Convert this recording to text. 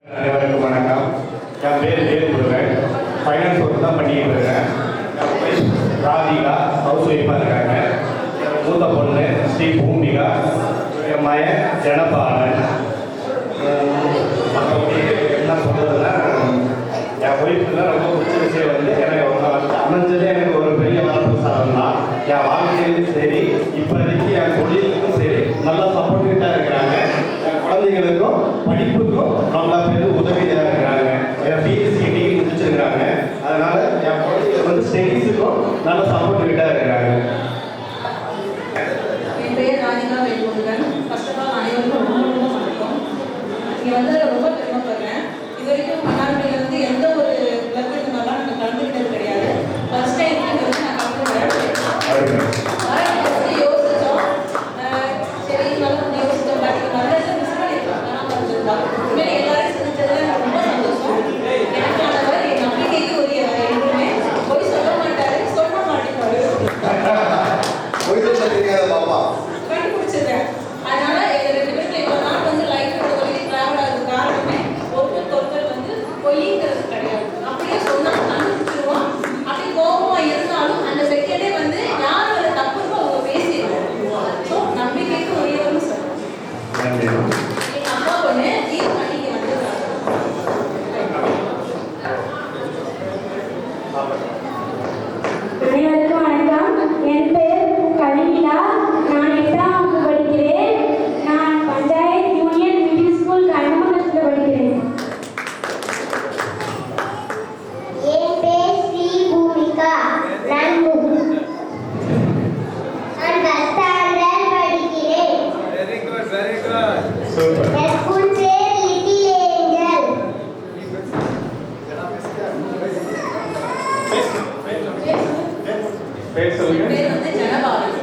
அனைவருக்கும் வணக்கம். என் பேர் வேல்முருகன். ஃபைனான்ஸ் ஒர்க் தான் பண்ணிட்டு இருக்கேன். என் ஒய்ஃப் ராதிகா ஹவுஸ் ஒய்ஃபாக இருக்காங்க. மூத்த பொண்ணு ஸ்ரீ பூமிகா, என் மகன் ஜனபாலன். மற்றபடி என்ன சொல்றதுன்னா, என் ஒய்ஃபுல ரொம்ப பிடிச்ச விஷயம் வந்து எனக்கு அமைஞ்சதே எனக்கு ஒரு பெரிய வரப்பிரசாதம் தான். என் வாழ்க்கையிலும் சரி, இப்போதைக்கு என் தொழிலுக்கும் சரி நல்லா சப்போர்ட்டிவாக இருக்கிறாங்க. என் குழந்தைங்களுக்கும் படிப்புக்கும் நல்லா பேர் உதவியாக இருக்கிறாங்க. என் பிஎஸ்சி டிகிரி முடிச்சிருக்கிறாங்க. அதனால என் குழந்தைங்க வந்து ஸ்டடீஸுக்கும் நல்ல சப்போர்ட்டிவாக இருக்கிறாங்க. என் பேர் Radhika Velmurugan. First of all அனைவருக்கும் ரொம்ப வணக்கம். இங்கே வந்து ரொம்ப பெருமைப்படுறேன். இது வரைக்கும் மன்னார்குடியில் வந்து எந்த ஒரு கிளப் இந்த மாதிரிலாம் நாங்கள் கலந்துக்கிட்டது கிடையாது. ஃபர்ஸ்ட் டைம் இங்கே வந்து நான் கலந்துக்கிறேன். யோசித்தோம், சரி நல்லா கொஞ்சம் யோசித்தோம். பட் நல்ல மிஸ் பண்ணியிருக்கோம். ஆனால் வந்துருந்தோம் உண்மையிலே எல்லாரும் செஞ்சதில் ரொம்ப சந்தோஷம். எனக்கானவர் என் நம்பிக்கைக்கு உரியவர். என்றுமே போய் சொல்ல மாட்டாரு, சொல்ல மாட்டேங்கிறாரு. கண்டுபிடிச்சிருக்கேன். அதனால எங்க ரெண்டு பேருக்கு இப்போ நான் வந்து லைஃப் வரைக்கும் டிராவல் ஆகுது காரணமே ஒருத்தர் வந்து பொய்ங்கிறது கிடையாது. அப்படியே சொன்னா கண்டுபிடிச்சிருவோம். அப்படி கோபமா இருந்தாலும் அந்த செகண்டே வந்து யார் அதை தப்புன்னு அவங்க பேசிடுவோம். ஸோ நம்பிக்கைக்கு உரியவர்னு சொல்லுவோம். எங்க அம்மா பொண்ணு தீர்வு பண்ணிக்கு வந்துருக்காங்க. அனைவருக்கும் வணக்கம். என் பெயர் கலிமிலா. நான் 8ஆம் வகுப்பு படிக்கிறேன். நான் பஞ்சாயத் யூனியன் மிடில் ஸ்கூல் கண்ணமங்கலத்தில் படிக்கிறேன். என் பேர் ஸ்ரீ பூமிகா. நான் ஃபர்ஸ்ட் ஸ்டாண்டர்ட் படிக்கிறேன். Very good. சூப்பர். என் ஸ்கூல் பேர் லிட்டில் ஏஞ்சல். பேர் சொல்லுங்க. பேர் வந்து ஜனபாலன்.